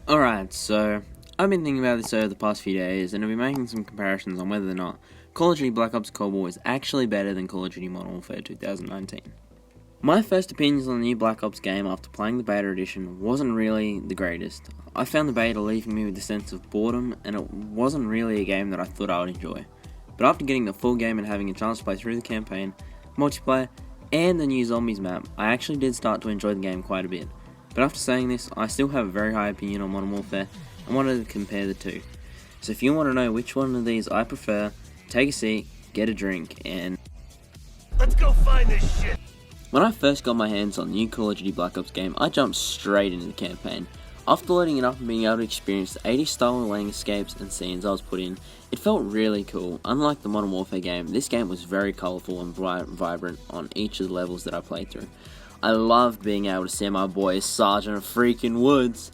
Alright, so I've been thinking about this over the past few days, and I've been making some comparisons on whether or not Call of Duty Black Ops Cold War is actually better than Call of Duty Modern Warfare 2019. My first opinions on the new Black Ops game after playing the beta edition wasn't really the greatest. I found the beta leaving me with a sense of boredom, and it wasn't really a game that I thought I would enjoy. But after getting the full game and having a chance to play through the campaign, multiplayer, and the new Zombies map, I actually did start to enjoy the game quite a bit. But after saying this, I still have a very high opinion on Modern Warfare and wanted to compare the two. So if you want to know which one of these I prefer, take a seat, get a drink, and let's go find this shit! When I first got my hands on the new Call of Duty Black Ops game, I jumped straight into the campaign. After loading it up and being able to experience the 80s style landscapes and scenes I was put in, it felt really cool. Unlike the Modern Warfare game, this game was very colourful and vibrant on each of the levels that I played through. I loved being able to see my boy Sergeant freaking Woods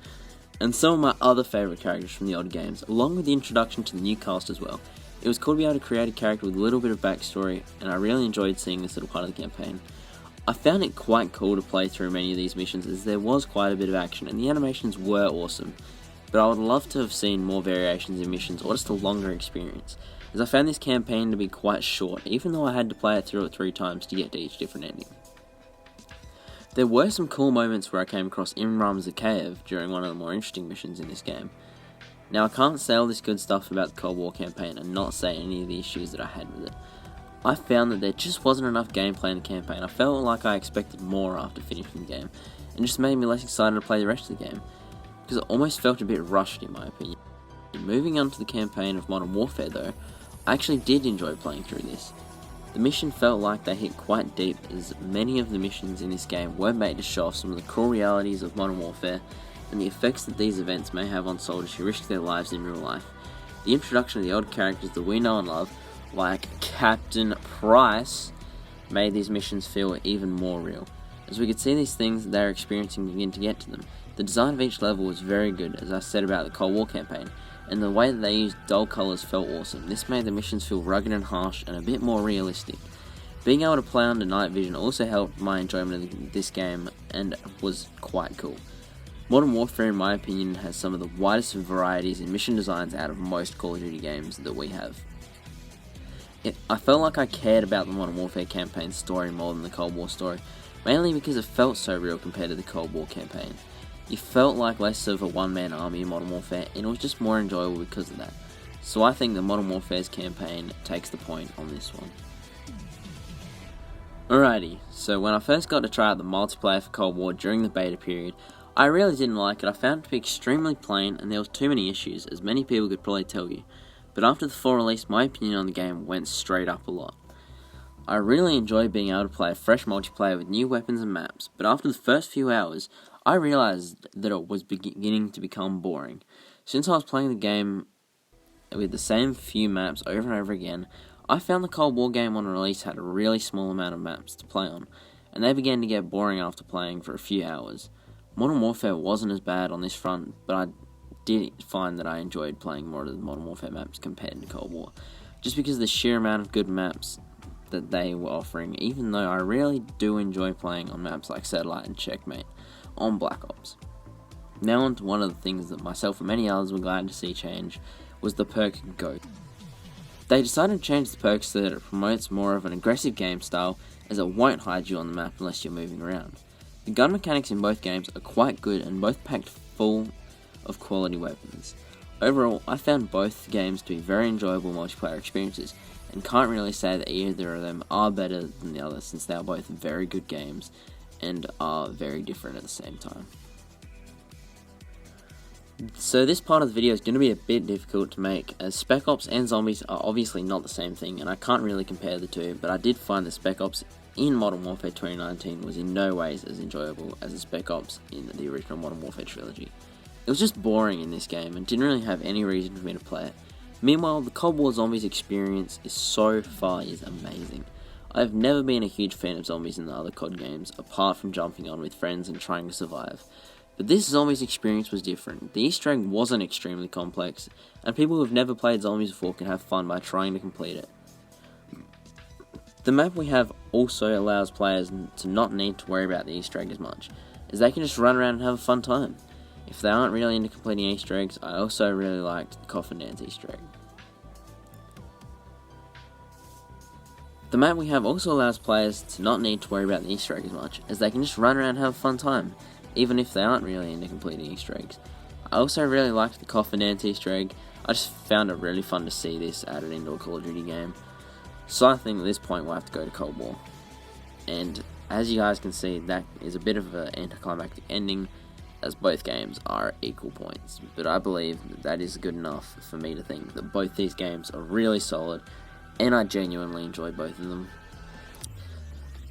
and some of my other favourite characters from the old games, along with the introduction to the new cast as well. It was cool to be able to create a character with a little bit of backstory, and I really enjoyed seeing this little part of the campaign. I found it quite cool to play through many of these missions as there was quite a bit of action and the animations were awesome, but I would love to have seen more variations in missions or just a longer experience, as I found this campaign to be quite short even though I had to play it through it 3 times to get to each different ending. There were some cool moments where I came across Imram Zakhaev during one of the more interesting missions in this game. Now I can't say all this good stuff about the Cold War campaign and not say any of the issues that I had with it. I found that there just wasn't enough gameplay in the campaign. I felt like I expected more after finishing the game, and just made me less excited to play the rest of the game, because it almost felt a bit rushed in my opinion. Moving on to the campaign of Modern Warfare though, I actually did enjoy playing through this. The mission felt like they hit quite deep, as many of the missions in this game were made to show off some of the cruel realities of Modern Warfare and the effects that these events may have on soldiers who risk their lives in real life. The introduction of the old characters that we know and love, like Captain Price, made these missions feel even more real, as we could see these things that they were experiencing begin to get to them. The design of each level was very good, as I said about the Cold War campaign, and the way that they used dull colours felt awesome. This made the missions feel rugged and harsh and a bit more realistic. Being able to play under night vision also helped my enjoyment of this game and was quite cool. Modern Warfare, in my opinion, has some of the widest varieties in mission designs out of most Call of Duty games that we have. I felt like I cared about the Modern Warfare campaign story more than the Cold War story, mainly because it felt so real compared to the Cold War campaign. You felt like less of a one-man army in Modern Warfare, and it was just more enjoyable because of that. So I think the Modern Warfare's campaign takes the point on this one. Alrighty, so when I first got to try out the multiplayer for Cold War during the beta period, I really didn't like it. I found it to be extremely plain, and there was too many issues, as many people could probably tell you. But after the full release, my opinion on the game went straight up a lot. I really enjoyed being able to play a fresh multiplayer with new weapons and maps, but after the first few hours, I realised that it was beginning to become boring. Since I was playing the game with the same few maps over and over again, I found the Cold War game on release had a really small amount of maps to play on, and they began to get boring after playing for a few hours. Modern Warfare wasn't as bad on this front, but I did find that I enjoyed playing more of the Modern Warfare maps compared to Cold War, just because of the sheer amount of good maps that they were offering, even though I really do enjoy playing on maps like Satellite and Checkmate on Black Ops. Now on to one of the things that myself and many others were glad to see change, was the perk GOAT. They decided to change the perk so that it promotes more of an aggressive game style, as it won't hide you on the map unless you're moving around. The gun mechanics in both games are quite good and both packed full of quality weapons. Overall, I found both games to be very enjoyable multiplayer experiences, and can't really say that either of them are better than the other, since they are both very good games and are very different at the same time. So this part of the video is going to be a bit difficult to make, as Spec Ops and Zombies are obviously not the same thing, and I can't really compare the two, but I did find that Spec Ops in Modern Warfare 2019 was in no ways as enjoyable as the Spec Ops in the original Modern Warfare trilogy. It was just boring in this game and didn't really have any reason for me to play it. Meanwhile, the Cold War Zombies experience is so far is amazing. I have never been a huge fan of zombies in the other COD games, apart from jumping on with friends and trying to survive. But this Zombies experience was different. The Easter egg wasn't extremely complex, and people who have never played Zombies before can have fun by trying to complete it. The map we have also allows players to not need to worry about the Easter egg as much, as they can just run around and have a fun time. If they aren't really into completing Easter eggs, I also really liked the Coffin Dance Easter egg. The map we have also allows players to not need to worry about the Easter egg as much, as they can just run around and have a fun time, even if they aren't really into completing Easter eggs. I also really liked the Coffin Dance Easter egg. I just found it really fun to see this added into a Call of Duty game. So I think at this point we'll have to go to Cold War. And as you guys can see, that is a bit of an anticlimactic ending, as both games are equal points. But I believe that is good enough for me to think that both these games are really solid, and I genuinely enjoy both of them.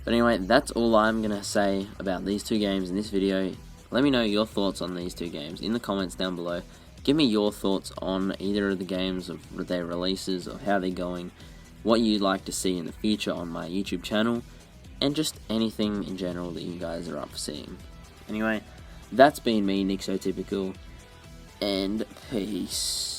But anyway, that's all I'm going to say about these two games in this video. Let me know your thoughts on these two games in the comments down below. Give me your thoughts on either of the games, of their releases, or how they're going, what you'd like to see in the future on my YouTube channel, and just anything in general that you guys are up for seeing. Anyway, that's been me, Nixotypical, and peace.